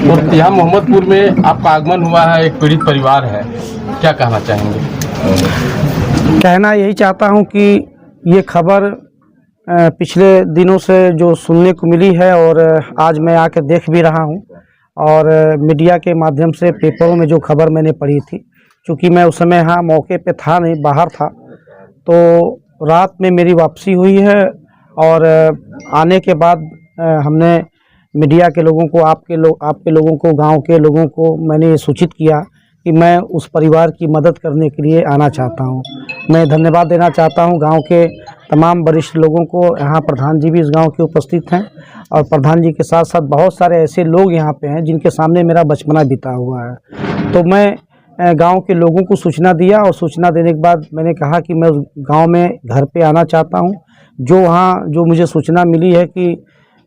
और यहाँ मोहम्मदपुर में आपका आगमन हुआ है, एक पीड़ित परिवार है, क्या कहना चाहेंगे? कहना यही चाहता हूँ कि ये खबर पिछले दिनों से जो सुनने को मिली है और आज मैं आकर देख भी रहा हूँ और मीडिया के माध्यम से पेपरों में जो खबर मैंने पढ़ी थी, चूँकि मैं उस समय यहाँ मौके पे था नहीं, बाहर था, तो रात में मेरी वापसी हुई है और आने के बाद हमने मीडिया के लोगों को, आपके लोगों को, गांव के लोगों को मैंने ये सूचित किया कि मैं उस परिवार की मदद करने के लिए आना चाहता हूं। मैं धन्यवाद देना चाहता हूं गांव के तमाम वरिष्ठ लोगों को। यहाँ प्रधान जी भी इस गांव के उपस्थित हैं और प्रधान जी के साथ साथ बहुत सारे ऐसे लोग यहाँ पे हैं जिनके सामने मेरा बचपना बीता हुआ है। तो मैं गांव के लोगों को सूचना दिया और सूचना देने के बाद मैंने कहा कि मैं उस गाँव में घर पर आना चाहता हूँ। जो मुझे सूचना मिली है कि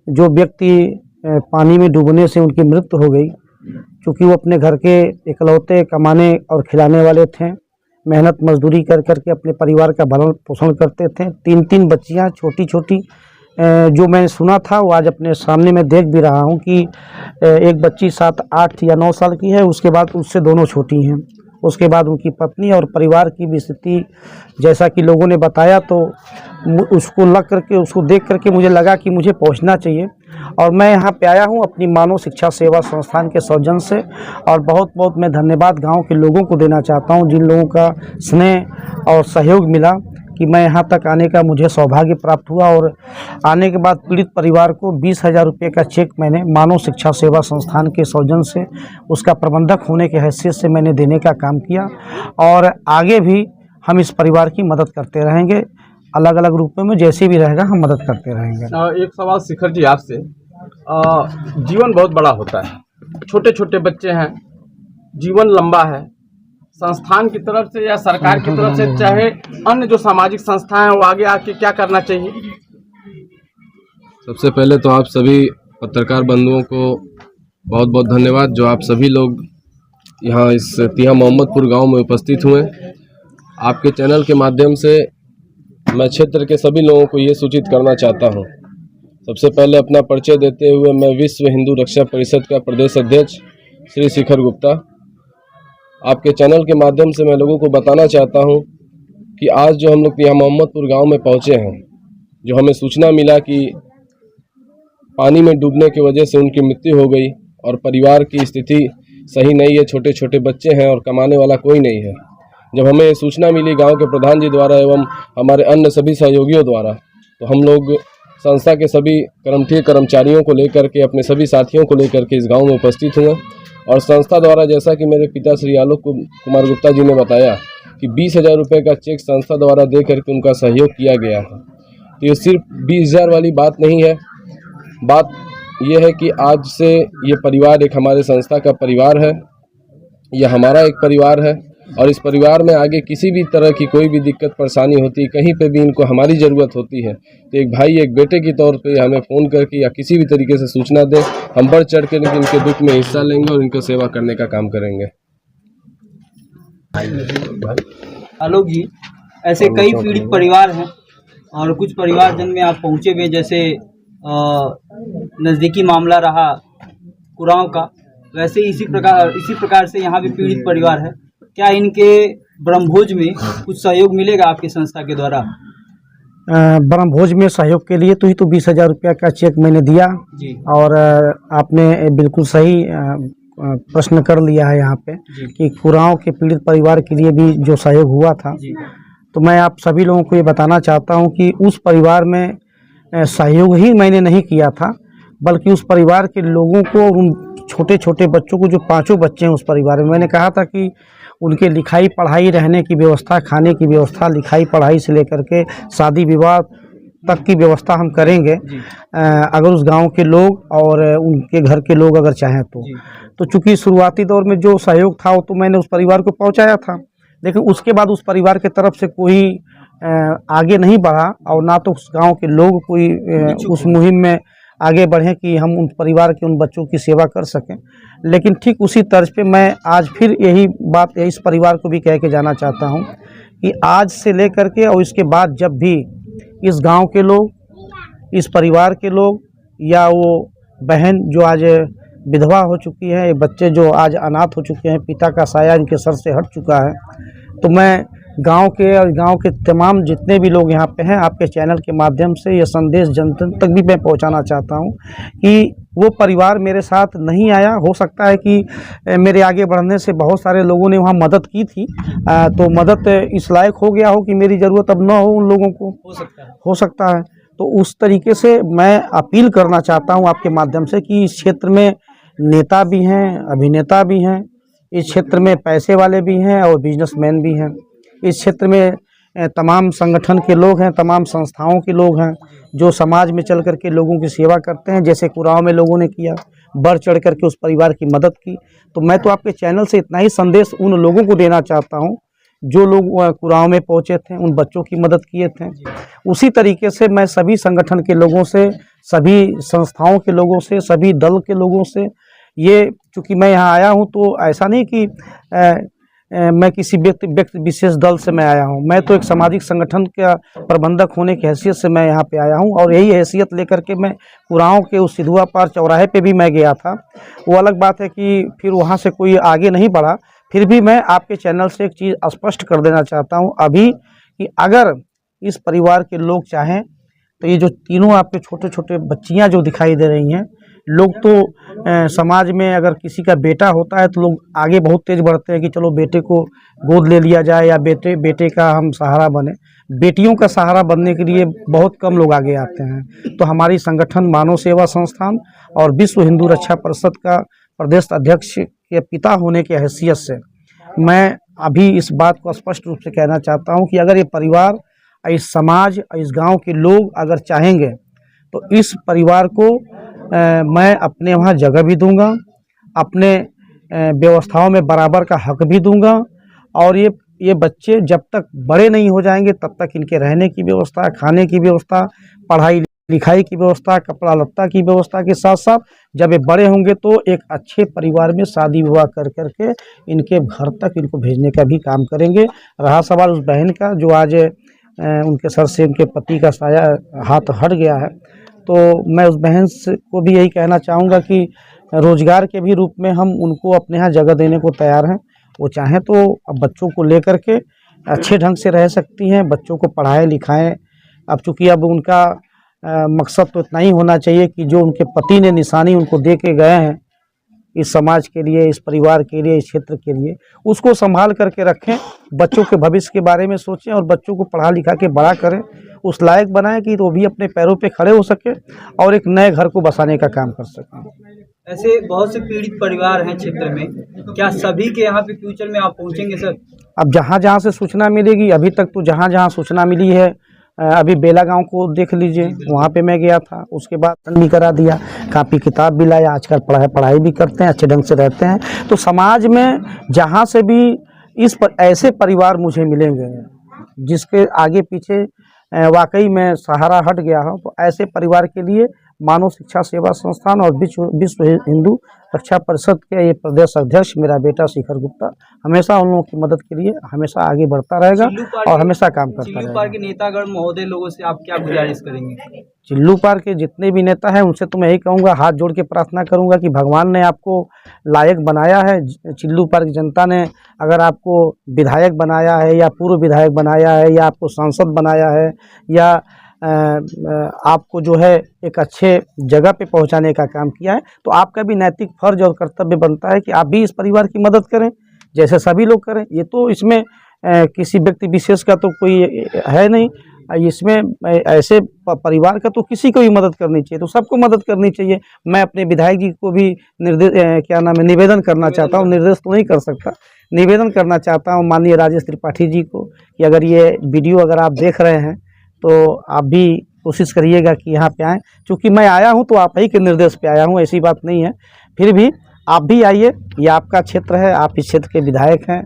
जो व्यक्ति पानी में डूबने से उनकी मृत्यु हो गई, क्योंकि वो अपने घर के इकलौते कमाने और खिलाने वाले थे, मेहनत मजदूरी कर करके अपने परिवार का भरण पोषण करते थे। 3-3 बच्चियां छोटी छोटी, जो मैंने सुना था वो आज अपने सामने मैं देख भी रहा हूं कि एक बच्ची 7, 8 या 9 साल की है, उसके बाद उससे दोनों छोटी हैं। उसके बाद उनकी पत्नी और परिवार की भी स्थिति जैसा कि लोगों ने बताया, तो उसको देख करके मुझे लगा कि मुझे पहुंचना चाहिए और मैं यहाँ पे आया हूँ अपनी मानव शिक्षा सेवा संस्थान के सौजन्य से। और बहुत बहुत मैं धन्यवाद गांव के लोगों को देना चाहता हूँ, जिन लोगों का स्नेह और सहयोग मिला कि मैं यहाँ तक आने का मुझे सौभाग्य प्राप्त हुआ। और आने के बाद पीड़ित परिवार को 20,000 रुपये का चेक मैंने मानव शिक्षा सेवा संस्थान के सौजन्य से, उसका प्रबंधक होने के हैसियत से मैंने देने का काम किया और आगे भी हम इस परिवार की मदद करते रहेंगे। अलग अलग रूपों में जैसे भी रहेगा हम मदद करते रहेंगे। एक सवाल शिखर जी आपसे, जीवन बहुत बड़ा होता है, छोटे छोटे बच्चे हैं, जीवन लंबा है, संस्थान की तरफ से या सरकार की तरफ से, चाहे अन्य जो सामाजिक संस्थाएं हैं, वो आगे आके क्या करना चाहिए? सबसे पहले तो आप सभी पत्रकार बंधुओं को बहुत बहुत धन्यवाद, जो आप सभी लोग यहाँ इस तिहा मोहम्मदपुर गांव में उपस्थित हुए। आपके चैनल के माध्यम से मैं क्षेत्र के सभी लोगों को ये सूचित करना चाहता हूँ। सबसे पहले अपना परिचय देते हुए, मैं विश्व हिंदू रक्षा परिषद का प्रदेश अध्यक्ष श्री शिखर गुप्ता। आपके चैनल के माध्यम से मैं लोगों को बताना चाहता हूँ कि आज जो हम लोग यहाँ मोहम्मदपुर गांव में पहुँचे हैं, जो हमें सूचना मिला कि पानी में डूबने की वजह से उनकी मृत्यु हो गई और परिवार की स्थिति सही नहीं है, छोटे छोटे बच्चे हैं और कमाने वाला कोई नहीं है। जब हमें ये सूचना मिली गांव के प्रधान जी द्वारा एवं हमारे अन्य सभी सहयोगियों द्वारा, तो हम लोग संस्था के सभी कर्मचारियों को लेकर के, अपने सभी साथियों को लेकर के इस गांव में उपस्थित हुए और संस्था द्वारा, जैसा कि मेरे पिता श्री आलोक कुमार गुप्ता जी ने बताया कि 20,000 रुपये का चेक संस्था द्वारा दे करके उनका सहयोग किया गया है। तो ये सिर्फ 20,000 वाली बात नहीं है, बात यह है कि आज से ये परिवार एक हमारे संस्था का परिवार है, यह हमारा एक परिवार है और इस परिवार में आगे किसी भी तरह की कोई भी दिक्कत परेशानी होती है, कहीं पे भी इनको हमारी ज़रूरत होती है, तो एक भाई एक बेटे की तौर पे हमें फ़ोन करके या किसी भी तरीके से सूचना दें, हम बढ़ चढ़ के इनके दुख में हिस्सा लेंगे और इनको सेवा करने का काम करेंगे। आलोक जी, ऐसे कई पीड़ित परिवार हैं और कुछ परिवार जन में आप पहुँचे हुए, जैसे नज़दीकी मामला रहा कुराव का, वैसे इसी प्रकार से यहाँ भी पीड़ित परिवार है। क्या इनके ब्रह्मभोज में कुछ सहयोग मिलेगा आपकी संस्था के द्वारा? ब्रह्मभोज में सहयोग के लिए तो 20,000 रुपया का चेक मैंने दिया जी। और आपने बिल्कुल सही प्रश्न कर लिया है यहाँ पे कि कुराव के पीड़ित परिवार के लिए भी जो सहयोग हुआ था, तो मैं आप सभी लोगों को ये बताना चाहता हूँ कि उस परिवार में सहयोग ही मैंने नहीं किया था, बल्कि उस परिवार के लोगों को और उन छोटे छोटे बच्चों को, जो 5 बच्चे हैं उस परिवार में, मैंने कहा था कि उनके लिखाई पढ़ाई, रहने की व्यवस्था, खाने की व्यवस्था, लिखाई पढ़ाई से लेकर के शादी विवाह तक की व्यवस्था हम करेंगे अगर उस गांव के लोग और उनके घर के लोग अगर चाहें तो चूँकि शुरुआती दौर में जो सहयोग था वो तो मैंने उस परिवार को पहुंचाया था, लेकिन उसके बाद उस परिवार के तरफ से कोई आगे नहीं बढ़ा और ना तो उस गांव के लोग कोई उस मुहिम में आगे बढ़ें कि हम उन परिवार के उन बच्चों की सेवा कर सकें। लेकिन ठीक उसी तर्ज पे मैं आज फिर यही बात इस परिवार को भी कह के जाना चाहता हूं कि आज से लेकर के और इसके बाद जब भी इस गांव के लोग, इस परिवार के लोग या वो बहन जो आज विधवा हो चुकी हैं, ये बच्चे जो आज अनाथ हो चुके हैं, पिता का साया इनके सर से हट चुका है। तो मैं गांव के और गांव के तमाम जितने भी लोग यहाँ पे हैं, आपके चैनल के माध्यम से ये संदेश जनता तक भी मैं पहुंचाना चाहता हूं कि वो परिवार मेरे साथ नहीं आया। हो सकता है कि मेरे आगे बढ़ने से बहुत सारे लोगों ने वहाँ मदद की थी, तो मदद इस लायक हो गया हो कि मेरी ज़रूरत अब न हो उन लोगों को, हो सकता है। तो उस तरीके से मैं अपील करना चाहता हूँ आपके माध्यम से कि इस क्षेत्र में नेता भी हैं, अभिनेता भी हैं, इस क्षेत्र में पैसे वाले भी हैं और बिजनेसमैन भी हैं। इस क्षेत्र में तमाम संगठन के लोग हैं, तमाम संस्थाओं के लोग हैं जो समाज में चल करके लोगों की सेवा करते हैं, जैसे कुराव में लोगों ने किया, बढ़ चढ़ करके उस परिवार की मदद की। तो मैं तो आपके चैनल से इतना ही संदेश उन लोगों को देना चाहता हूं जो लोग कुराव में पहुंचे थे, उन बच्चों की मदद किए थे। उसी तरीके से मैं सभी संगठन के लोगों से, सभी संस्थाओं के लोगों से, सभी दल के लोगों से, ये चूँकि मैं यहाँ आया हूँ तो ऐसा नहीं कि मैं किसी व्यक्ति विशेष दल से मैं आया हूँ। मैं तो एक सामाजिक संगठन का प्रबंधक होने की हैसियत से मैं यहाँ पे आया हूँ और यही हैसियत लेकर के मैं कुराव के उस सिधुआ पार चौराहे पे भी मैं गया था। वो अलग बात है कि फिर वहाँ से कोई आगे नहीं बढ़ा। फिर भी मैं आपके चैनल से एक चीज़ स्पष्ट कर देना चाहता हूँ अभी कि अगर इस परिवार के लोग चाहें तो ये जो तीनों आपके छोटे छोटे बच्चियाँ जो दिखाई दे रही हैं, लोग तो समाज में अगर किसी का बेटा होता है तो लोग आगे बहुत तेज़ बढ़ते हैं कि चलो बेटे को गोद ले लिया जाए या बेटे का हम सहारा बने। बेटियों का सहारा बनने के लिए बहुत कम लोग आगे आते हैं। तो हमारी संगठन मानव सेवा संस्थान और विश्व हिंदू रक्षा परिषद का प्रदेश अध्यक्ष के पिता होने की हैसियत से मैं अभी इस बात को स्पष्ट रूप से कहना चाहता हूँ कि अगर ये परिवार, इस समाज, इस गाँव के लोग अगर चाहेंगे तो इस परिवार को मैं अपने वहाँ जगह भी दूंगा, अपने व्यवस्थाओं में बराबर का हक भी दूंगा और ये बच्चे जब तक बड़े नहीं हो जाएंगे तब तक इनके रहने की व्यवस्था, खाने की व्यवस्था, पढ़ाई लिखाई की व्यवस्था, कपड़ा लत्ता की व्यवस्था के साथ साथ जब ये बड़े होंगे तो एक अच्छे परिवार में शादी विवाह कर करके इनके घर तक इनको भेजने का भी काम करेंगे। रहा सवाल उस बहन का जो आज उनके सर से उनके पति का साया हाथ हट गया है, तो मैं उस बहन को भी यही कहना चाहूँगा कि रोज़गार के भी रूप में हम उनको अपने यहाँ जगह देने को तैयार हैं। वो चाहें तो अब बच्चों को लेकर के अच्छे ढंग से रह सकती हैं, बच्चों को पढ़ाएं लिखाएं। अब चूँकि अब उनका मकसद तो इतना ही होना चाहिए कि जो उनके पति ने निशानी उनको दे के गए हैं इस समाज के लिए, इस परिवार के लिए, इस क्षेत्र के लिए, उसको संभाल करके रखें, बच्चों के भविष्य के बारे में सोचें और बच्चों को पढ़ा लिखा के बड़ा करें, उस लायक बनाएं कि वो भी अपने पैरों पे खड़े हो सके और एक नए घर को बसाने का काम कर सकें। ऐसे बहुत से पीड़ित परिवार हैं क्षेत्र में, क्या सभी के यहाँ पे फ्यूचर में आप पहुँचेंगे सर? अब जहाँ जहाँ से सूचना मिलेगी, अभी तक तो जहाँ जहाँ सूचना मिली है, अभी बेला गांव को देख लीजिए, वहाँ पे मैं गया था, उसके बाद भी करा दिया, कापी किताब भी लाया, आजकल पढ़ाई भी करते हैं, अच्छे ढंग से रहते हैं। तो समाज में जहाँ से भी ऐसे परिवार मुझे मिलेंगे जिसके आगे पीछे वाकई में सहारा हट गया हो, तो ऐसे परिवार के लिए मानव शिक्षा सेवा संस्थान और विश्व हिंदू रक्षा परिषद के ये प्रदेश अध्यक्ष मेरा बेटा शिखर गुप्ता हमेशा उन लोगों की मदद के लिए हमेशा आगे बढ़ता रहेगा और हमेशा काम करता रहेगा। चिल्लू पार के नेतागण महोदय लोगों से आप क्या गुजारिश करेंगे? चिल्लू पार के जितने भी नेता हैं उनसे तो मैं यही कहूँगा, हाथ जोड़ के प्रार्थना करूँगा कि भगवान ने आपको लायक बनाया है। चिल्लू पार की जनता ने अगर आपको विधायक बनाया है या पूर्व विधायक बनाया है या आपको सांसद बनाया है या आपको जो है एक अच्छे जगह पे पहुंचाने का काम किया है, तो आपका भी नैतिक फर्ज और कर्तव्य बनता है कि आप भी इस परिवार की मदद करें जैसे सभी लोग करें। ये तो इसमें किसी व्यक्ति विशेष का तो कोई है नहीं, इसमें ऐसे परिवार का तो किसी को भी मदद करनी चाहिए, तो सबको मदद करनी चाहिए। मैं अपने विधायक जी को भी निवेदन करना चाहता हूँ, निर्देश तो नहीं कर सकता, निवेदन करना चाहता हूँ माननीय राजेश त्रिपाठी जी को कि अगर ये वीडियो अगर आप देख रहे हैं तो आप भी कोशिश करिएगा कि यहाँ पे आएँ। चूँकि मैं आया हूँ तो आप ही के निर्देश पे आया हूँ, ऐसी बात नहीं है, फिर भी आप भी आइए, ये आपका क्षेत्र है, आप इस क्षेत्र के विधायक हैं,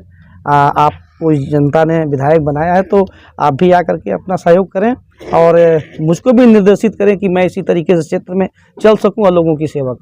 आपको इस जनता ने विधायक बनाया है, तो आप भी आकर के अपना सहयोग करें और मुझको भी निर्देशित करें कि मैं इसी तरीके से क्षेत्र में चल सकूँ और लोगों की सेवा करूँ।